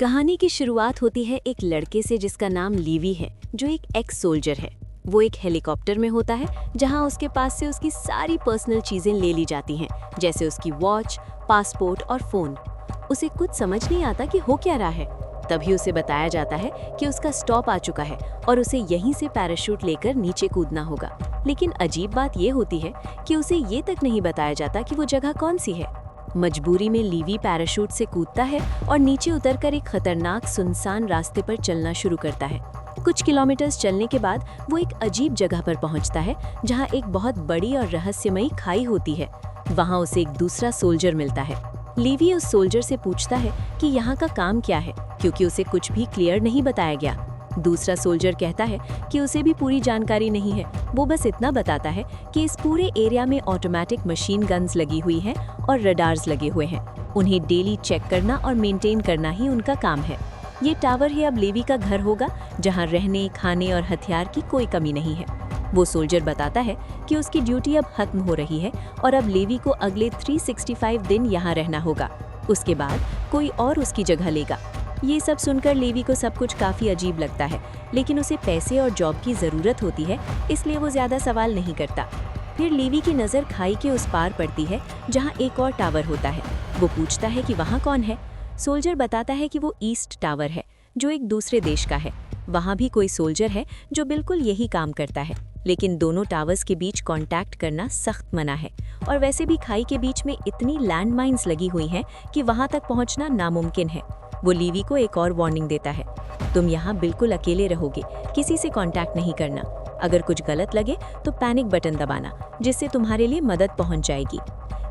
कहानी की शुरुआत होती है एक लड़के से जिसका नाम लीवी है, जो एक एक्स सोल्जर है। वो एक हेलीकॉप्टर में होता है जहां उसके पास से उसकी सारी पर्सनल चीजें ले ली जाती हैं, जैसे उसकी वॉच, पासपोर्ट और फोन। उसे कुछ समझ नहीं आता कि हो क्या रहा है। तभी उसे बताया जाता है कि उसका स्टॉप आ चुका है और उसे यहीं से पैराशूट लेकर नीचे कूदना होगा। लेकिन अजीब बात ये होती है कि उसे ये तक नहीं बताया जाता कि वो जगह कौन सी है। मजबूरी में लीवी पैराशूट से कूदता है और नीचे उतरकर एक खतरनाक सुनसान रास्ते पर चलना शुरू करता है। कुछ किलोमीटर्स चलने के बाद वो एक अजीब जगह पर पहुंचता है जहां एक बहुत बड़ी और रहस्यमयी खाई होती है। वहां उसे एक दूसरा सोल्जर मिलता है। लीवी उस सोल्जर से पूछता है कि यहाँ का काम क्या है, क्योंकि उसे कुछ भी क्लियर नहीं बताया गया। दूसरा सोल्जर कहता है कि उसे भी पूरी जानकारी नहीं है। वो बस इतना बताता है कि इस पूरे एरिया में ऑटोमेटिक मशीन गन्स लगी हुई हैं और रडार्स लगे हुए हैं। उन्हें डेली चेक करना और मेंटेन करना ही उनका काम है। ये टावर ही अब लेवी का घर होगा, जहां रहने, खाने और हथियार की कोई कमी नहीं है। वो सोल्जर बताता है कि उसकी ड्यूटी अब खत्म हो रही है और अब लेवी को अगले 365 दिन यहाँ रहना होगा। उसके बाद कोई और उसकी जगह लेगा। ये सब सुनकर लेवी को सब कुछ काफी अजीब लगता है, लेकिन उसे पैसे और जॉब की जरूरत होती है, इसलिए वो ज्यादा सवाल नहीं करता। फिर लेवी की नजर खाई के उस पार पड़ती है जहाँ एक और टावर होता है। वो पूछता है कि वहाँ कौन है। सोल्जर बताता है कि वो ईस्ट टावर है, जो एक दूसरे देश का है। वहाँ भी कोई सोल्जर है जो बिल्कुल यही काम करता है, लेकिन दोनों टावर्स के बीच कांटेक्ट करना सख्त मना है। और वैसे भी खाई के बीच में इतनी लैंडमाइंस लगी हुई हैं कि वहाँ तक पहुँचना नामुमकिन है। वो लीवी को एक और वार्निंग देता है, तुम यहाँ बिल्कुल अकेले रहोगे, किसी से कांटेक्ट नहीं करना। अगर कुछ गलत लगे तो पैनिक बटन दबाना, जिससे तुम्हारे लिए मदद पहुँच जाएगी।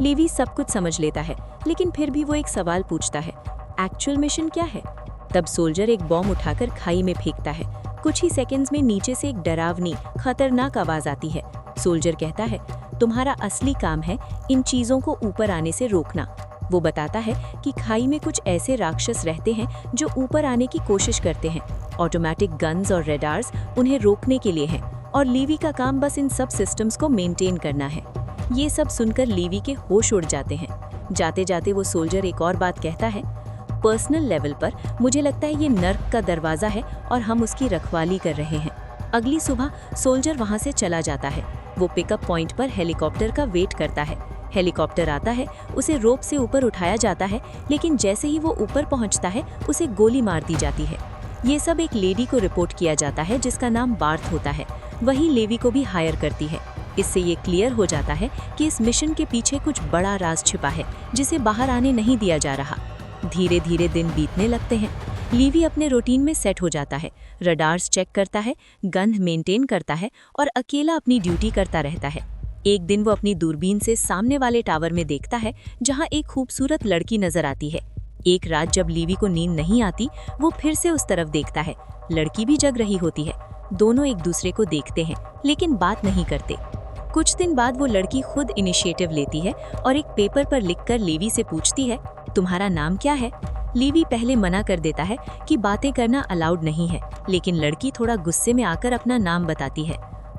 लीवी सब कुछ समझ लेता है, लेकिन फिर भी वो एक सवाल पूछता है, एक्चुअल मिशन क्या है? तब सोल्जर एक बॉम्ब उठाकर खाई में फेंकता है। कुछ ही सेकंड्स में नीचे से एक डरावनी, खतरनाक आवाज आती है। सोल्जर कहता है, तुम्हारा असली काम है इन चीजों को ऊपर आने से रोकना। वो बताता है कि खाई में कुछ ऐसे राक्षस रहते हैं जो ऊपर आने की कोशिश करते हैं। ऑटोमेटिक गन्स और रेडार्स उन्हें रोकने के लिए हैं और लीवी का काम बस इन सब सिस्टम्स को मेंटेन करना है। ये सब सुनकर लीवी के होश उड़ जाते हैं। जाते जाते वो सोल्जर एक और बात कहता है, पर्सनल लेवल पर मुझे लगता है ये नर्क का दरवाजा है और हम उसकी रखवाली कर रहे हैं। अगली सुबह सोल्जर वहाँ से चला जाता है। वो पिकअप पॉइंट पर हेलीकॉप्टर का वेट करता है। हेलीकॉप्टर आता है, उसे रोप से ऊपर उठाया जाता है, लेकिन जैसे ही वो ऊपर पहुंचता है उसे गोली मार दी जाती है। ये सब एक लेडी को रिपोर्ट किया जाता है जिसका नाम बार्थ होता है। वही लेवी को भी हायर करती है। इससे ये क्लियर हो जाता है कि इस मिशन के पीछे कुछ बड़ा राज छिपा है, जिसे बाहर आने नहीं दिया जा रहा। धीरे धीरे दिन बीतने लगते हैं। लीवी अपने रूटीन में सेट हो जाता है। रडार्स चेक करता है, गन मेंटेन करता है और अकेला अपनी ड्यूटी करता रहता है। एक दिन वो अपनी दूरबीन से सामने वाले टावर में देखता है जहां एक खूबसूरत लड़की नजर आती है। एक रात जब लीवी को नींद नहीं आती, वो फिर से उस तरफ देखता है। लड़की भी जग रही होती है। दोनों एक दूसरे को देखते हैं, लेकिन बात नहीं करते। कुछ दिन बाद वो लड़की खुद इनिशिएटिव लेती है और एक पेपर पर लिखकर लीवी से पूछती है, तुम्हारा नाम क्या है? लीवी पहले मना कर देता है कि बातें करना अलाउड नहीं है, लेकिन लड़की थोड़ा गुस्से में आकर अपना नाम बताती है।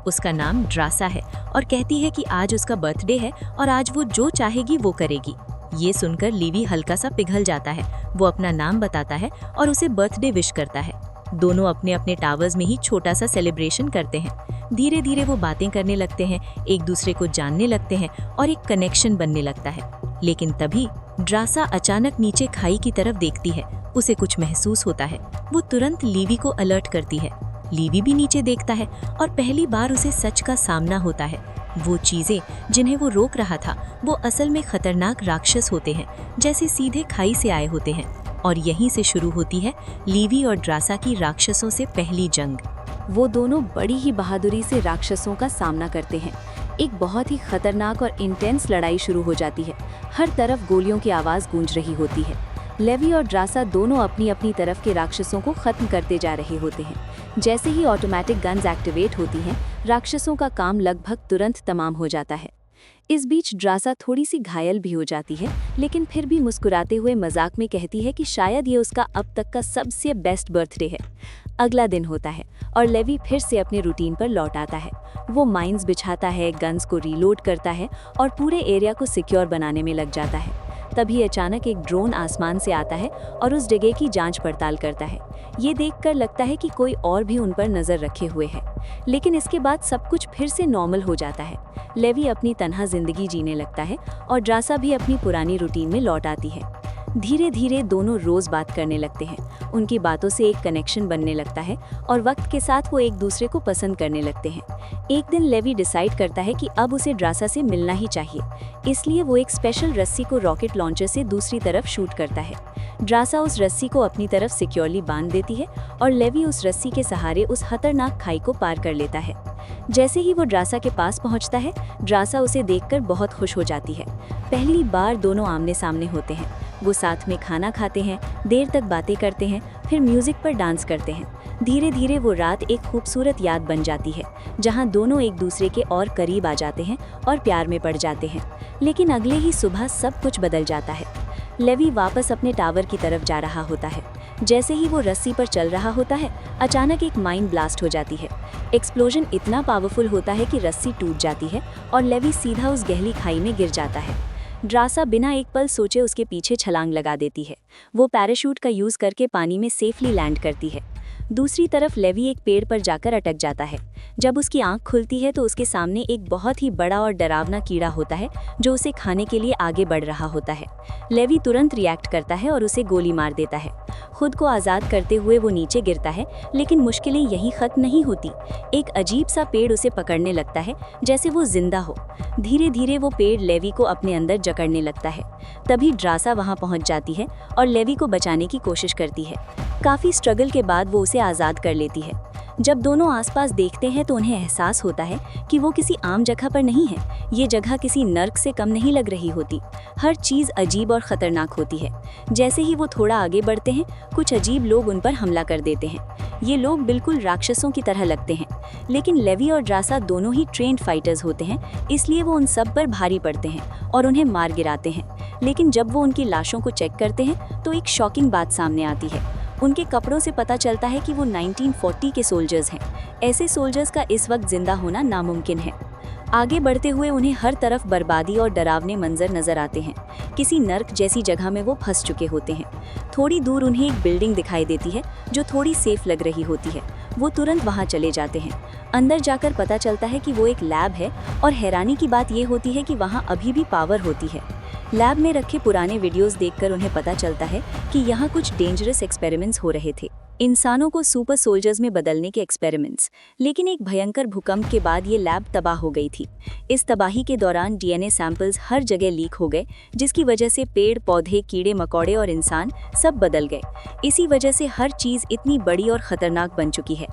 उसका नाम ड्रासा है और कहती है कि आज उसका बर्थडे है और आज वो जो चाहेगी वो करेगी। ये सुनकर लीवी हल्का सा पिघल जाता है। वो अपना नाम बताता है और उसे बर्थडे विश करता है। दोनों अपने अपने टावर्स में ही छोटा सा सेलिब्रेशन करते हैं। धीरे धीरे वो बातें करने लगते हैं, एक दूसरे को जानने लगते हैं और एक कनेक्शन बनने लगता है। लेकिन तभी ड्रासा अचानक नीचे खाई की तरफ देखती है। उसे कुछ महसूस होता है। वो तुरंत लीवी को अलर्ट करती है। लीवी भी नीचे देखता है और पहली बार उसे सच का सामना होता है। वो चीजें जिन्हें वो रोक रहा था, वो असल में खतरनाक राक्षस होते हैं, जैसे सीधे खाई से आए होते हैं। और यहीं से शुरू होती है लीवी और ड्रासा की राक्षसों से पहली जंग। वो दोनों बड़ी ही बहादुरी से राक्षसों का सामना करते हैं। एक बहुत ही खतरनाक और इंटेंस लड़ाई शुरू हो जाती है। हर तरफ गोलियों की आवाज गूंज रही होती है। लेवी और ड्रासा दोनों अपनी अपनी तरफ के राक्षसों को खत्म करते जा रहे होते हैं। जैसे ही ऑटोमेटिक गन्स एक्टिवेट होती हैं, राक्षसों का काम लगभग तुरंत तमाम हो जाता है। इस बीच ड्रासा थोड़ी सी घायल भी हो जाती है, लेकिन फिर भी मुस्कुराते हुए मजाक में कहती है कि शायद ये उसका अब तक का सबसे बेस्ट बर्थडे है। अगला दिन होता है और लेवी फिर से अपने रूटीन पर लौट आता है। वो माइंस बिछाता है, गन्स को रीलोड करता है और पूरे एरिया को सिक्योर बनाने में लग जाता है। तभी अचानक एक ड्रोन आसमान से आता है और उस जगह की जांच पड़ताल करता है। ये देखकर लगता है कि कोई और भी उन पर नजर रखे हुए है, लेकिन इसके बाद सब कुछ फिर से नॉर्मल हो जाता है। लेवी अपनी तन्हा जिंदगी जीने लगता है और ड्रासा भी अपनी पुरानी रूटीन में लौट आती है। धीरे धीरे दोनों रोज बात करने लगते हैं। उनकी बातों से एक कनेक्शन बनने लगता है और वक्त के साथ वो एक दूसरे को पसंद करने लगते हैं। एक दिन लेवी डिसाइड करता है कि अब उसे ड्रासा से मिलना ही चाहिए, इसलिए वो एक स्पेशल रस्सी को रॉकेट लॉन्चर से दूसरी तरफ शूट करता है। ड्रासा उस रस्सी को अपनी तरफ सिक्योरली बांध देती है और लेवी उस रस्सी के सहारे उस खतरनाक खाई को पार कर लेता है। जैसे ही वो ड्रासा के पास पहुंचता है, ड्रासा उसे देखकर बहुत खुश हो जाती है। पहली बार दोनों आमने सामने होते हैं। वो साथ में खाना खाते हैं, देर तक बातें करते हैं, फिर म्यूजिक पर डांस करते हैं। धीरे धीरे वो रात एक खूबसूरत याद बन जाती है, जहां दोनों एक दूसरे के और करीब आ जाते हैं और प्यार में पड़ जाते हैं। लेकिन अगले ही सुबह सब कुछ बदल जाता है। लेवी वापस अपने टावर की तरफ जा रहा होता है। जैसे ही वो रस्सी पर चल रहा होता है, अचानक एक माइन ब्लास्ट हो जाती है। एक्सप्लोजन इतना पावरफुल होता है कि रस्सी टूट जाती है और लेवी सीधा उस गहरी खाई में गिर जाता है। ड्रासा बिना एक पल सोचे उसके पीछे छलांग लगा देती है। वो पैराशूट का यूज करके पानी में सेफली लैंड करती है। दूसरी तरफ लेवी एक पेड़ पर जाकर अटक जाता है। जब उसकी आंख खुलती है तो उसके सामने एक बहुत ही बड़ा और डरावना कीड़ा होता है जो उसे खाने के लिए आगे बढ़ रहा होता है। लेवी तुरंत रिएक्ट करता है और उसे गोली मार देता है। खुद को आज़ाद करते हुए वो नीचे गिरता है, लेकिन मुश्किलें यहीं खत्म नहीं होती। एक अजीब सा पेड़ उसे पकड़ने लगता है, जैसे वो जिंदा हो। धीरे धीरे वो पेड़ लेवी को अपने अंदर जकड़ने लगता है। तभी ड्रासा वहां पहुंच जाती है और लेवी को बचाने की कोशिश करती है। काफ़ी स्ट्रगल के बाद वो उसे आज़ाद कर लेती है। जब दोनों आसपास देखते हैं तो उन्हें एहसास होता है कि वो किसी आम जगह पर नहीं है। ये जगह किसी नर्क से कम नहीं लग रही होती। हर चीज़ अजीब और ख़तरनाक होती है। जैसे ही वो थोड़ा आगे बढ़ते हैं, कुछ अजीब लोग उन पर हमला कर देते हैं। ये लोग बिल्कुल राक्षसों की तरह लगते हैं, लेकिन लेवी और ड्रासा दोनों ही ट्रेन्ड फाइटर्स होते हैं, इसलिए वो उन सब पर भारी पड़ते हैं और उन्हें मार गिराते हैं। लेकिन जब वो उनकी लाशों को चेक करते हैं तो एक शॉकिंग बात सामने आती है। उनके कपड़ों से पता चलता है कि वो 1940 के सोल्जर्स हैं। ऐसे सोल्जर्स का इस वक्त जिंदा होना नामुमकिन है। आगे बढ़ते हुए उन्हें हर तरफ बर्बादी और डरावने मंजर नजर आते हैं। किसी नर्क जैसी जगह में वो फंस चुके होते हैं। थोड़ी दूर उन्हें एक बिल्डिंग दिखाई देती है जो थोड़ी सेफ लग रही होती है। वो तुरंत वहां चले जाते हैं। अंदर जाकर पता चलता है कि वो एक लैब है और हैरानी की बात ये होती है कि वहाँ अभी भी पावर होती है। लैब में रखे पुराने वीडियोस देखकर उन्हें पता चलता है कि यहाँ कुछ डेंजरस एक्सपेरिमेंट्स हो रहे थे, इंसानों को सुपर सोल्जर्स में बदलने के एक्सपेरिमेंट्स। लेकिन एक भयंकर भूकंप के बाद ये लैब तबाह हो गई थी। इस तबाही के दौरान डीएनए सैंपल्स हर जगह लीक हो गए, जिसकी वजह से पेड़ पौधे, कीड़े मकोड़े और इंसान सब बदल गए। इसी वजह से हर चीज़ इतनी बड़ी और ख़तरनाक बन चुकी है।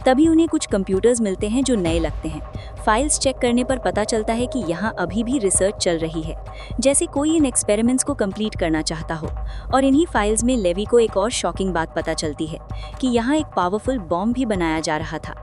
तभी उन्हें कुछ कंप्यूटर्स मिलते हैं जो नए लगते हैं। फाइल्स चेक करने पर पता चलता है कि यहाँ अभी भी रिसर्च चल रही है, जैसे कोई इन एक्सपेरिमेंट्स को कंप्लीट करना चाहता हो। और इन्हीं फाइल्स में लेवी को एक और शॉकिंग बात पता चलती है कि यहाँ एक पावरफुल बॉम्ब भी बनाया जा रहा था।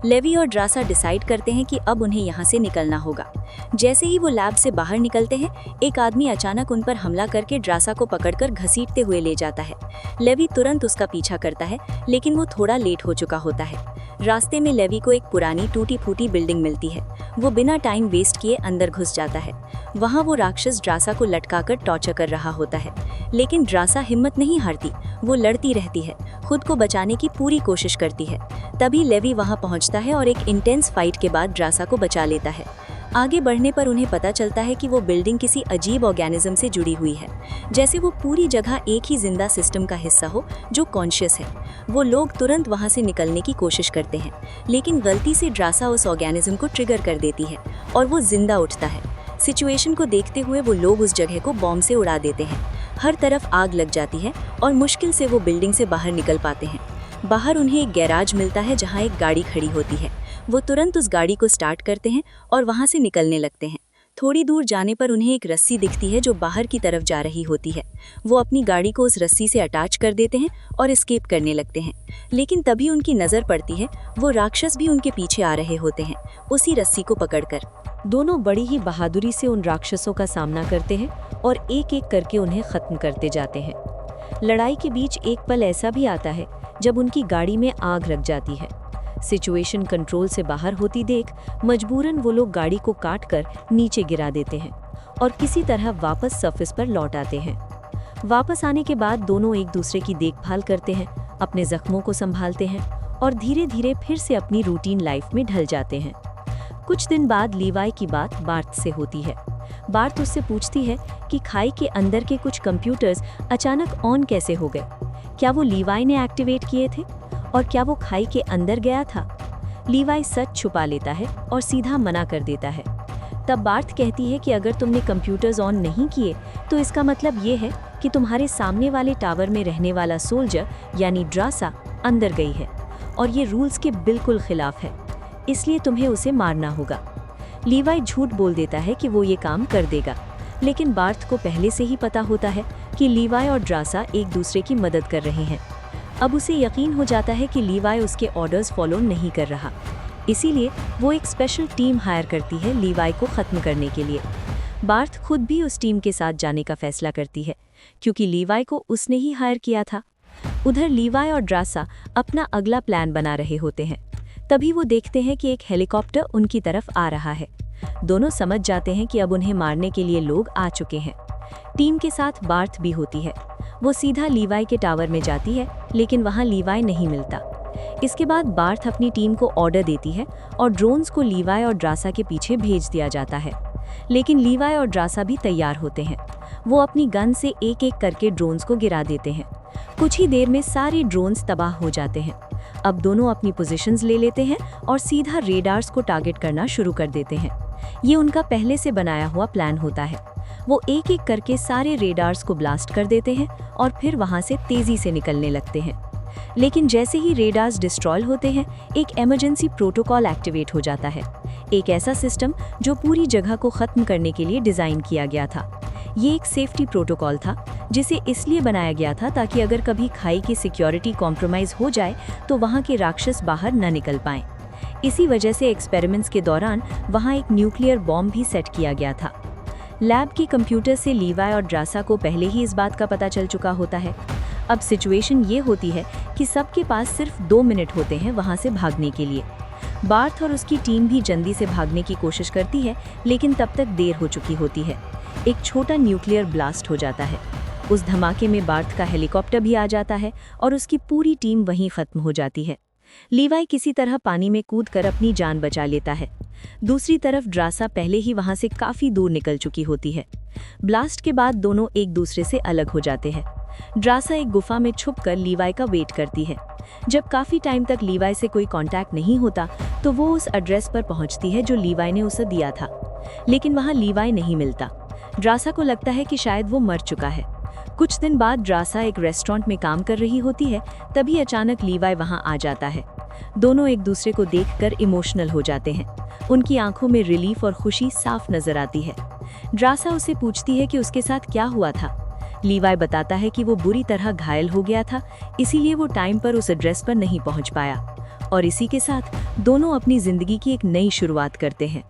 लेवी और ड्रासा डिसाइड करते हैं कि अब उन्हें यहाँ से निकलना होगा। जैसे ही वो लैब से बाहर निकलते हैं, एक आदमी अचानक उन पर हमला करके ड्रासा को पकड़कर घसीटते हुए ले जाता है। लेवी तुरंत उसका पीछा करता है, लेकिन वो थोड़ा लेट हो चुका होता है। रास्ते में लेवी को एक पुरानी टूटी फूटी बिल्डिंग मिलती है। वो बिना टाइम वेस्ट किए अंदर घुस जाता है। वहाँ वो राक्षस ड्रासा को लटकाकर टॉर्चर कर रहा होता है, लेकिन ड्रासा हिम्मत नहीं हारती। वो लड़ती रहती है, खुद को बचाने की पूरी कोशिश करती है। तभी लेवी वहाँ पहुँचता है और एक इंटेंस फाइट के बाद ड्रासा को बचा लेता है। आगे बढ़ने पर उन्हें पता चलता है कि वो बिल्डिंग किसी अजीब ऑर्गेनिज्म से जुड़ी हुई है, जैसे वो पूरी जगह एक ही जिंदा सिस्टम का हिस्सा हो जो कॉन्शियस है। वो लोग तुरंत वहाँ से निकलने की कोशिश करते हैं, लेकिन गलती से ड्रासा उस ऑर्गेनिज्म को ट्रिगर कर देती है और वो जिंदा उठता है। सिचुएशन को देखते हुए वो लोग उस जगह को बॉम्ब से उड़ा देते हैं। हर तरफ आग लग जाती है और मुश्किल से वो बिल्डिंग से बाहर निकल पाते हैं। बाहर उन्हें एक गैराज मिलता है जहाँ एक गाड़ी खड़ी होती है। वो तुरंत उस गाड़ी को स्टार्ट करते हैं और वहाँ से निकलने लगते हैं। थोड़ी दूर जाने पर उन्हें एक रस्सी दिखती है जो बाहर की तरफ जा रही होती है। वो अपनी गाड़ी को उस रस्सी से अटैच कर देते हैं और एस्केप करने लगते हैं। लेकिन तभी उनकी नज़र पड़ती है, वो राक्षस भी उनके पीछे आ रहे होते हैं, उसी रस्सी को पकड़कर। दोनों बड़ी ही बहादुरी से उन राक्षसों का सामना करते हैं और एक एक करके उन्हें ख़त्म करते जाते हैं। लड़ाई के बीच एक पल ऐसा भी आता है जब उनकी गाड़ी में आग लग जाती है। सिचुएशन कंट्रोल से बाहर होती देख मजबूरन वो लोग गाड़ी को काट कर नीचे गिरा देते हैं और किसी तरह वापस सरफेस पर लौट आते हैं। वापस आने के बाद दोनों एक दूसरे की देखभाल करते हैं, अपने जख्मों को संभालते हैं और धीरे धीरे फिर से अपनी रूटीन लाइफ में ढल जाते हैं। कुछ दिन बाद लीवाई की बात बार्थ से होती है। बार्थ उससे पूछती है कि खाई के अंदर के कुछ कंप्यूटर्स अचानक ऑन कैसे हो गए। क्या वो लीवाई ने एक्टिवेट किए थे और क्या वो खाई के अंदर गया था? लीवाई सच छुपा लेता है और सीधा मना कर देता है। तब बार्थ कहती है कि अगर तुमने कंप्यूटर्स ऑन नहीं किए तो इसका मतलब ये है कि तुम्हारे सामने वाले टावर में रहने वाला सोल्जर यानी ड्रासा अंदर गई है और ये रूल्स के बिल्कुल खिलाफ है, इसलिए तुम्हें उसे मारना होगा। लीवाई झूठ बोल देता है कि वो ये काम कर देगा, लेकिन बार्थ को पहले से ही पता होता है कि लीवाई और ड्रासा एक दूसरे की मदद कर रहे हैं। अब उसे यकीन हो जाता है कि लीवाई उसके ऑर्डर्स फॉलो नहीं कर रहा, इसीलिए वो एक स्पेशल टीम हायर करती है लीवाई को ख़त्म करने के लिए। बार्थ खुद भी उस टीम के साथ जाने का फैसला करती है, क्योंकि लीवाई को उसने ही हायर किया था। उधर लीवाई और ड्रासा अपना अगला प्लान बना रहे होते हैं। तभी वो देखते हैं कि एक हेलीकॉप्टर उनकी तरफ आ रहा है। दोनों समझ जाते हैं कि अब उन्हें मारने के लिए लोग आ चुके हैं। टीम के साथ बार्थ भी होती है। वो सीधा लीवाई के टावर में जाती है, लेकिन वहाँ लीवाई नहीं मिलता। इसके बाद बार्थ अपनी टीम को ऑर्डर देती है और ड्रोन्स को लीवाई और ड्रासा के पीछे भेज दिया जाता है। लेकिन लीवाई और ड्रासा भी तैयार होते हैं। वो अपनी गन से एक एक करके ड्रोन्स को गिरा देते हैं। कुछ ही देर में सारे ड्रोन्स तबाह हो जाते हैं। अब दोनों अपनी पोजीशंस ले लेते हैं और सीधा रेडार्स को टारगेट करना शुरू कर देते हैं। ये उनका पहले से बनाया हुआ प्लान होता है। वो एक एक करके सारे रेडार्स को ब्लास्ट कर देते हैं और फिर वहाँ से तेज़ी से निकलने लगते हैं। लेकिन जैसे ही रेडार्स डिस्ट्रॉय होते हैं, एक इमरजेंसी प्रोटोकॉल एक्टिवेट हो जाता है। एक ऐसा सिस्टम जो पूरी जगह को ख़त्म करने के लिए डिज़ाइन किया गया था। ये एक सेफ्टी प्रोटोकॉल था, जिसे इसलिए बनाया गया था ताकि अगर कभी खाई की सिक्योरिटी कॉम्प्रोमाइज़ हो जाए तो वहाँ के राक्षस बाहर न निकल पाएं। इसी वजह से एक्सपेरिमेंट्स के दौरान वहाँ एक न्यूक्लियर बॉम्ब भी सेट किया गया था। लैब की कंप्यूटर से लीवाई और ड्रासा को पहले ही इस बात का पता चल चुका होता है। अब सिचुएशन ये होती है कि सबके पास सिर्फ 2 मिनट होते हैं वहाँ से भागने के लिए। बार्थ और उसकी टीम भी जल्दी से भागने की कोशिश करती है, लेकिन तब तक देर हो चुकी होती है। एक छोटा न्यूक्लियर ब्लास्ट हो जाता है। उस धमाके में बार्थ का हेलीकॉप्टर भी आ जाता है और उसकी पूरी टीम वहीं ख़त्म हो जाती है। लीवाई किसी तरह पानी में कूदकर अपनी जान बचा लेता है। दूसरी तरफ ड्रासा पहले ही वहाँ से काफ़ी दूर निकल चुकी होती है। ब्लास्ट के बाद दोनों एक दूसरे से अलग हो जाते हैं। ड्रासा एक गुफा में छुपकर लीवाई का वेट करती है। जब काफ़ी टाइम तक लीवाई से कोई कांटेक्ट नहीं होता तो वो उस एड्रेस पर पहुंचती है जो लीवाई ने उसे दिया था, लेकिन वहां लीवाई नहीं मिलता। ड्रासा को लगता है कि शायद वो मर चुका है। कुछ दिन बाद ड्रासा एक रेस्टोरेंट में काम कर रही होती है, तभी अचानक लीवाई वहां आ जाता है। दोनों एक दूसरे को देखकर इमोशनल हो जाते हैं। उनकी आंखों में रिलीफ और खुशी साफ नजर आती है। ड्रासा उसे पूछती है कि उसके साथ क्या हुआ था। लीवाई बताता है कि वो बुरी तरह घायल हो गया था, इसीलिए वो टाइम पर उस एड्रेस पर नहीं पहुंच पाया। और इसी के साथ दोनों अपनी जिंदगी की एक नई शुरुआत करते हैं।